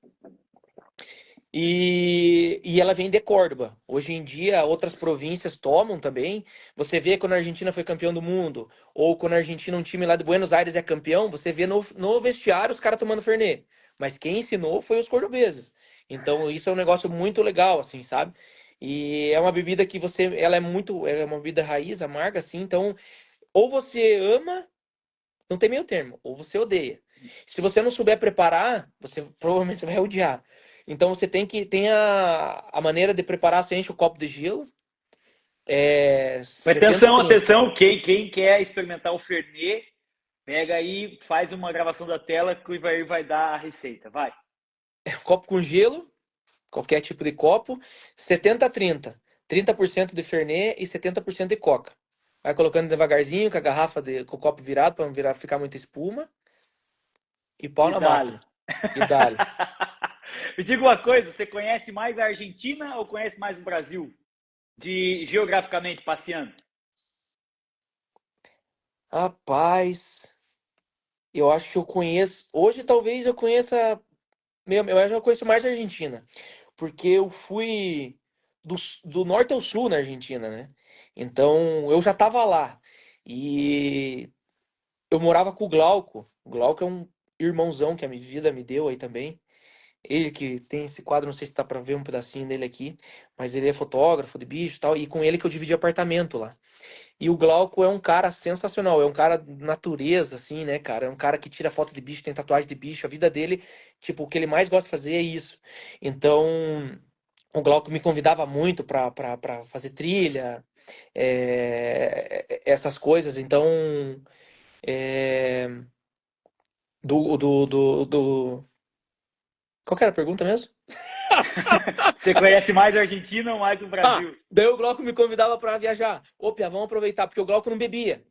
E ela vem de Córdoba. Hoje em dia, outras províncias tomam também. Você vê quando a Argentina foi campeão do mundo, ou quando a Argentina, um time lá de Buenos Aires é campeão, você vê no vestiário os caras tomando Fernet. Mas quem ensinou foi os cordobeses. Então, isso é um negócio muito legal, assim, sabe? E é uma bebida que ela é uma bebida raiz, amarga, assim. Então, ou você ama, não tem meio termo, ou você odeia. Se você não souber preparar, você provavelmente você vai odiar. Então você tem a maneira de preparar, você enche o copo de gelo, 70, Atenção, 30. atenção. Quem quer experimentar o Fernet, pega aí, faz uma gravação da tela que o Ivair vai dar a receita. Vai. Copo com gelo, qualquer tipo de copo, 70, 30. 30% de Fernet e 70% de Coca. Vai colocando devagarzinho com a garrafa, com o copo virado para não ficar muita espuma e pau E na dale. máquina. E dale. Me diga uma coisa, você conhece mais a Argentina ou conhece mais o Brasil? Geograficamente passeando? Rapaz, eu acho que eu conheço. Hoje talvez eu conheça. Eu acho que eu conheço mais a Argentina. Porque eu fui do norte ao sul na Argentina, né? Então eu já tava lá. E eu morava com o Glauco. O Glauco é um irmãozão que a minha vida me deu aí também. Ele que tem esse quadro, não sei se dá pra ver um pedacinho dele aqui, mas ele é fotógrafo de bicho e tal, e com ele que eu dividi apartamento lá. E o Glauco é um cara sensacional, é um cara natureza, assim, né, cara? É um cara que tira foto de bicho, tem tatuagem de bicho, a vida dele, tipo, o que ele mais gosta de fazer é isso. Então, o Glauco me convidava muito pra fazer trilha, essas coisas. Então, é, Qual que era a pergunta mesmo? Você conhece mais a Argentina ou mais o Ah, Brasil? daí o Glauco me convidava pra viajar. Ô, Pia, vamos aproveitar, porque o Glauco não bebia.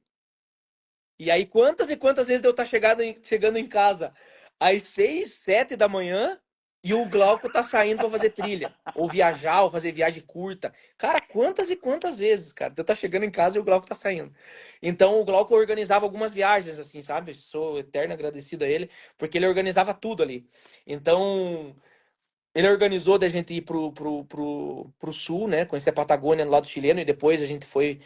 E aí, quantas e quantas vezes eu estar chegando em casa às 6, 7 da manhã e o Glauco tá saindo para fazer trilha, ou viajar, ou fazer viagem curta. Cara, quantas e quantas vezes, cara? Eu tá chegando em casa e o Glauco tá saindo. Então, o Glauco organizava algumas viagens, assim, sabe? Sou eterno agradecido a ele, porque ele organizava tudo ali. Então, ele organizou da gente ir pro sul, né? Conhecer a Patagônia no lado chileno, e depois a gente foi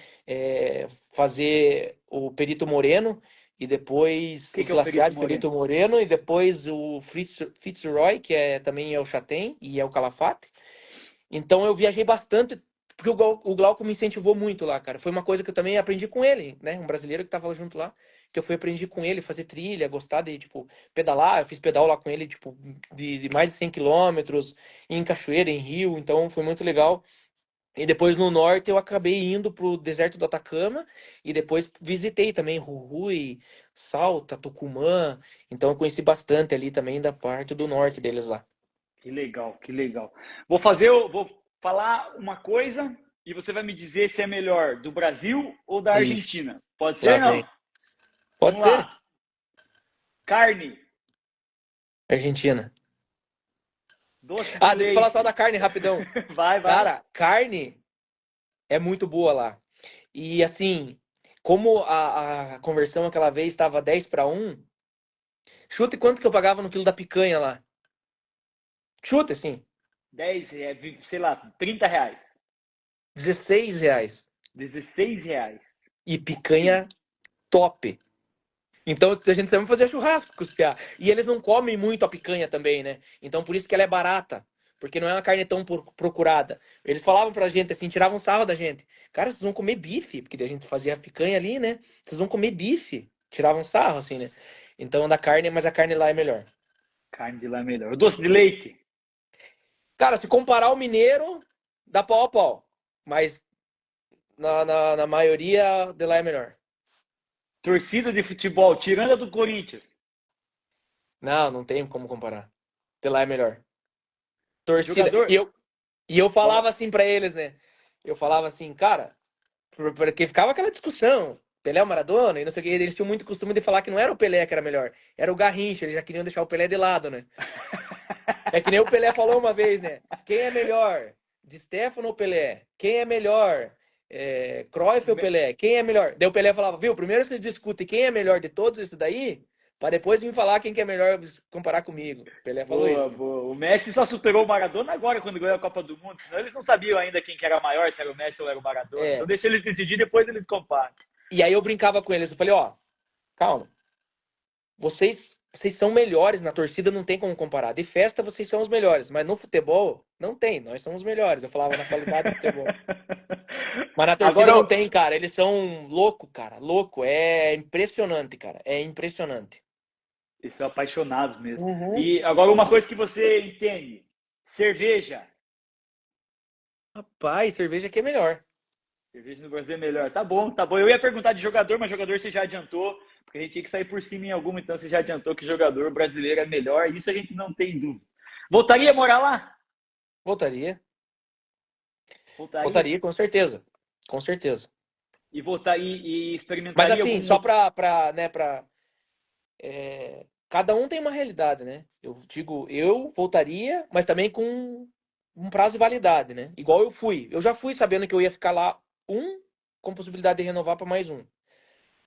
fazer o Perito Moreno, e depois O os que é o Perito glaciares Moreno? Perito Moreno, e depois o Fitzroy, que também é o Chatem e é o Calafate. Então eu viajei bastante, porque o Glauco me incentivou muito lá, cara. Foi uma coisa que eu também aprendi com ele, né? Um brasileiro que tava junto lá, que eu fui aprendi com ele, fazer trilha, gostar de, tipo, pedalar. Eu fiz pedal lá com ele, tipo, de mais de 100 quilômetros, em cachoeira, em rio, então foi muito legal. E depois no norte eu acabei indo pro deserto do Atacama e depois visitei também Jujuy, Salta, Tucumã. Então eu conheci bastante ali também da parte do norte deles lá. Que legal, que legal. Vou falar uma coisa e você vai me dizer se é melhor do Brasil ou da Ixi, Argentina. Pode lá ser, não? vem. Pode Vamos ser? lá. Carne, Argentina. doces de Ah, deixa eu falar só leite. da carne rapidão. Vai, vai. Cara, carne é muito boa lá. E assim, como a conversão aquela vez estava 10-1, chute quanto que eu pagava no quilo da picanha lá. Chute, assim, 10, sei lá, R$ 30. R$ 16. R$ 16. E picanha top. Então a gente sempre fazia churrasco com os piá. E eles não comem muito a picanha também, né? Então por isso que ela é barata. Porque não é uma carne tão procurada. Eles falavam pra gente assim, tiravam sarro da gente. Cara, vocês vão comer bife. Porque a gente fazia picanha ali, né? Vocês vão comer bife. Tiravam sarro, assim, né? Então da carne, mas a carne lá é melhor. Carne de lá é melhor. Doce de leite. Cara, se comparar o mineiro, dá pau a pau. Mas na maioria de lá é melhor. Torcida de futebol, tirando a do Corinthians. Não, não tem como comparar. De lá é melhor. Torcida. Jogador. E eu Fala. falava assim pra eles, né? Eu falava assim, cara, porque ficava aquela discussão. Pelé ou Maradona, e não sei o que. Eles tinham muito costume de falar que não era o Pelé que era melhor, era o Garrincha. Eles já queriam deixar o Pelé de lado, né? É que nem o Pelé falou uma vez, né? Quem é melhor? De Stefano ou Pelé? Quem é melhor? Cruyff ou Pelé? Quem é melhor? Daí o Pelé falava, viu? Primeiro vocês discutem quem é melhor de todos isso daí, pra depois vir falar quem que é melhor comparar comigo. O Pelé falou Boa, isso, né? boa. O Messi só superou o Maradona agora, quando ganhou a Copa do Mundo. Senão eles não sabiam ainda quem que era maior, se era o Messi ou era o Maradona. Então É. deixa eles decidir, depois eles comparam. E aí eu brincava com eles, eu falei, ó, calma. Vocês são melhores na torcida, não tem como comparar. De festa, vocês são os melhores, mas no futebol, não tem. Nós somos os melhores. Eu falava na qualidade do futebol. Mas na torcida Agora, não tem, cara. Eles são louco, cara. Louco. É impressionante, cara. É impressionante. eles são apaixonados mesmo. Uhum. E agora uma coisa que você entende. Cerveja. Rapaz, cerveja aqui é melhor. Cerveja no Brasil é melhor. Tá bom, tá bom. Eu ia perguntar de jogador, mas jogador você já adiantou, porque a gente tinha que sair por cima em alguma, então você já adiantou que jogador brasileiro é melhor. Isso a gente não tem dúvida. Voltaria a morar lá? Voltaria. Voltaria. Voltaria, com certeza. Com certeza. E voltar e Mas experimentaria assim, algum só outro. cada um tem uma realidade, né? Eu digo, eu voltaria, mas também com um prazo de validade, né? Igual eu fui. Eu já fui sabendo que eu ia ficar lá com possibilidade de renovar para mais um.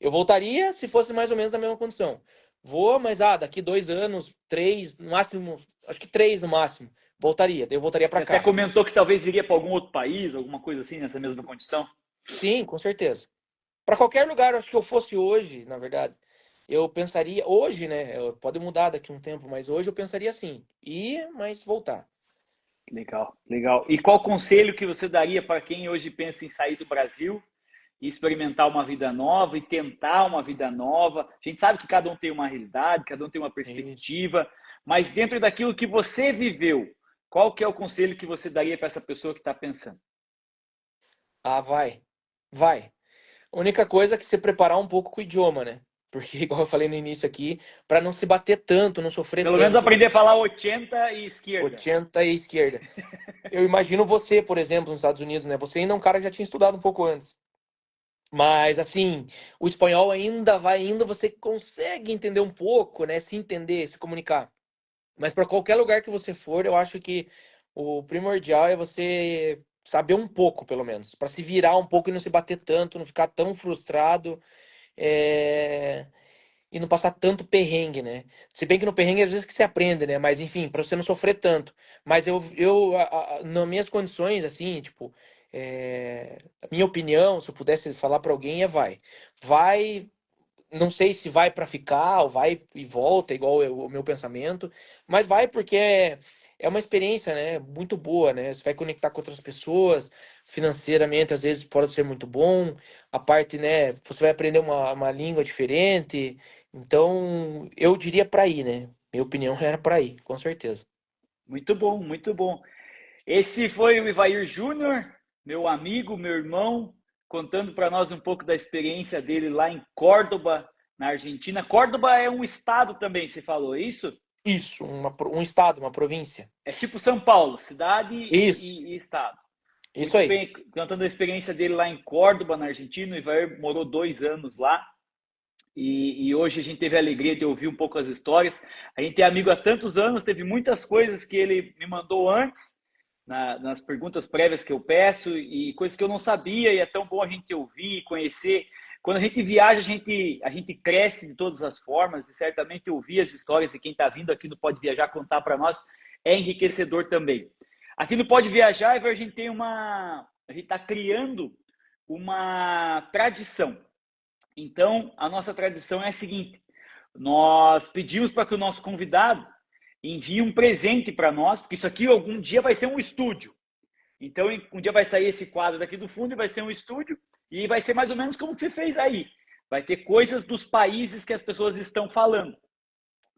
Eu voltaria se fosse mais ou menos na mesma condição. Vou, mas daqui 2 anos, 3, no máximo, acho que 3 no máximo, voltaria. Daí eu voltaria Você para até cá. comentou que talvez iria para algum outro país, alguma coisa assim, nessa mesma condição. Sim, com certeza. Para qualquer lugar, acho que eu fosse hoje, na verdade, eu pensaria hoje, né? Pode mudar daqui a um tempo, mas hoje eu pensaria assim, ir, mas voltar. Legal, legal. E qual conselho que você daria para quem hoje pensa em sair do Brasil e experimentar uma vida nova e tentar uma vida nova? A gente sabe que cada um tem uma realidade, cada um tem uma Isso. perspectiva, mas dentro daquilo que você viveu, qual que é o conselho que você daria para essa pessoa que está pensando? Ah, vai. Vai. A única coisa é que se preparar um pouco com o idioma, né? Porque, igual eu falei no início aqui, para não se bater tanto, não sofrer Pelo menos tanto, né? aprender a falar 80 e esquerda. 80 e esquerda. Eu imagino você, por exemplo, nos Estados Unidos, né? Você ainda é um cara que já tinha estudado um pouco antes. Mas, assim, o espanhol ainda você consegue entender um pouco, né? Se entender, se comunicar. Mas para qualquer lugar que você for, eu acho que o primordial é você saber um pouco, pelo menos, para se virar um pouco e não se bater tanto, não ficar tão frustrado, é, e não passar tanto perrengue, né? Se bem que no perrengue às vezes que você aprende, né? Mas enfim, para você não sofrer tanto. Mas nas minhas condições, assim, tipo, a minha opinião, se eu pudesse falar para alguém, vai, não sei se vai para ficar ou vai e volta, igual o meu pensamento, mas vai porque é uma experiência, né, muito boa, né? Você vai conectar com outras pessoas, financeiramente às vezes pode ser muito bom, a parte, né, você vai aprender uma língua diferente, então eu diria para ir, né? Minha opinião era para ir, com certeza. Muito bom, muito bom. Esse foi o Ivair Júnior, meu amigo, meu irmão, contando para nós um pouco da experiência dele lá em Córdoba, na Argentina. Córdoba é um estado também, se falou, é isso? Isso, um estado, uma província. É tipo São Paulo, cidade Isso, e estado. isso Muito aí. bem, contando a experiência dele lá em Córdoba, na Argentina. O Ivair morou 2 anos lá. e hoje a gente teve a alegria de ouvir um pouco as histórias. A gente é amigo há tantos anos, teve muitas coisas que ele me mandou antes, nas perguntas prévias que eu peço, e coisas que eu não sabia, e é tão bom a gente ouvir e conhecer. Quando a gente viaja, a gente cresce de todas as formas, e certamente ouvir as histórias de quem está vindo aqui no Pode Viajar contar para nós é enriquecedor também. Aqui no Pode Viajar, a gente tem a gente está criando uma tradição. Então, a nossa tradição é a seguinte: nós pedimos para que o nosso convidado envie um presente para nós, porque isso aqui algum dia vai ser um estúdio. Então, um dia vai sair esse quadro daqui do fundo e vai ser um estúdio, e vai ser mais ou menos como você fez aí. Vai ter coisas dos países que as pessoas estão falando.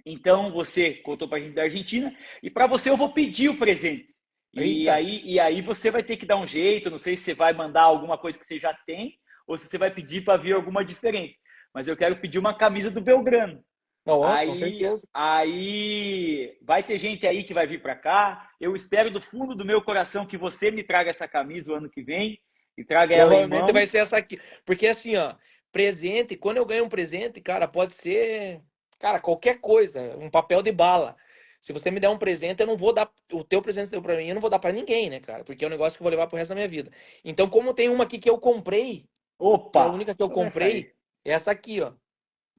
Então, você contou para a gente da Argentina, e para você eu vou pedir o presente. Eita. E aí você vai ter que dar um jeito, não sei se você vai mandar alguma coisa que você já tem, ou se você vai pedir para vir alguma diferente. Mas eu quero pedir uma camisa do Belgrano. Não, com Aí, certeza. aí vai ter gente aí que vai vir para cá. Eu espero do fundo do meu coração que você me traga essa camisa o ano que vem e traga ela em Provavelmente vai mãos. ser essa aqui. Porque assim, ó, presente, quando eu ganho um presente, cara, pode ser, cara, qualquer coisa, um papel de bala. Se você me der um presente, eu não vou dar, o teu presente que você deu pra mim, eu não vou dar pra ninguém, né, cara? Porque é um negócio que eu vou levar pro resto da minha vida. Então, como tem uma aqui que eu comprei, que é a Opa! única que eu Então essa aí. comprei, é essa aqui, ó.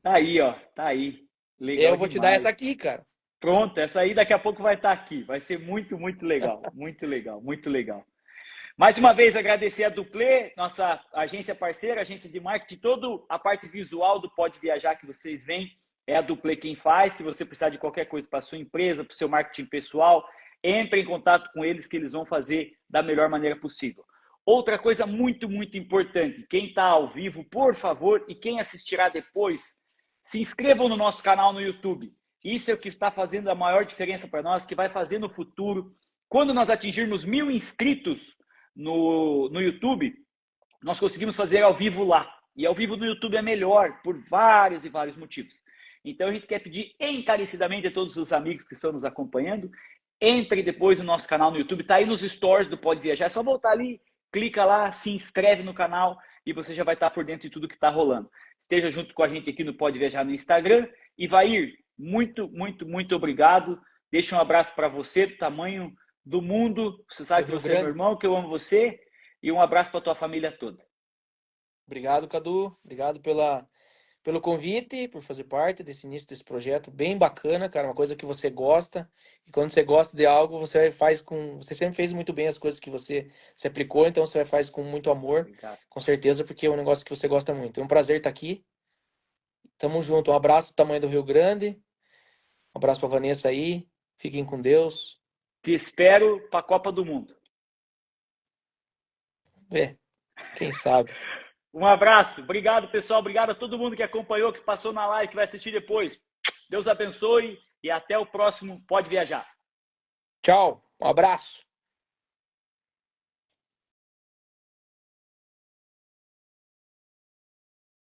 Tá aí, ó. Tá aí. Eu Legal vou te dar essa demais. aqui, cara. Pronto, essa aí daqui a pouco vai estar aqui. Vai ser muito, muito legal. Muito legal, muito legal. Mais uma vez, agradecer a Duplê, nossa agência parceira, agência de marketing, toda a parte visual do Pode Viajar que vocês veem, é a Duplê quem faz. Se você precisar de qualquer coisa para a sua empresa, para o seu marketing pessoal, entre em contato com eles que eles vão fazer da melhor maneira possível. Outra coisa muito, muito importante, quem está ao vivo, por favor, e quem assistirá depois, se inscrevam no nosso canal no YouTube. Isso é o que está fazendo a maior diferença para nós, que vai fazer no futuro. Quando nós atingirmos 1.000 inscritos no YouTube, nós conseguimos fazer ao vivo lá. E ao vivo no YouTube é melhor, por vários e vários motivos. Então a gente quer pedir encarecidamente a todos os amigos que estão nos acompanhando, entre depois no nosso canal no YouTube, está aí nos stories do Pode Viajar, é só voltar ali, clica lá, se inscreve no canal e você já vai estar por dentro de tudo que está rolando. Esteja junto com a gente aqui no Pode Viajar no Instagram. E Vair, muito, muito, muito obrigado. Deixa um abraço para você, do tamanho do mundo. Você Do sabe que Rio você é meu Grande. irmão, que eu amo você. E um abraço para tua família toda. Obrigado, Cadu. Obrigado pelo convite, por fazer parte desse início desse projeto bem bacana, cara, uma coisa que você gosta. E quando você gosta de algo, você faz com, você sempre fez muito bem as coisas que você se aplicou, então você faz com muito amor, Obrigado. com certeza, porque é um negócio que você gosta muito. É um prazer estar aqui. Tamo junto. Um abraço do tamanho do Rio Grande. Um abraço pra Vanessa aí. Fiquem com Deus. Te espero para a Copa do Mundo. Vê, quem sabe. Um abraço. Obrigado, pessoal. Obrigado a todo mundo que acompanhou, que passou na live, que vai assistir depois. Deus abençoe e até o próximo Pode Viajar. Tchau. Um abraço.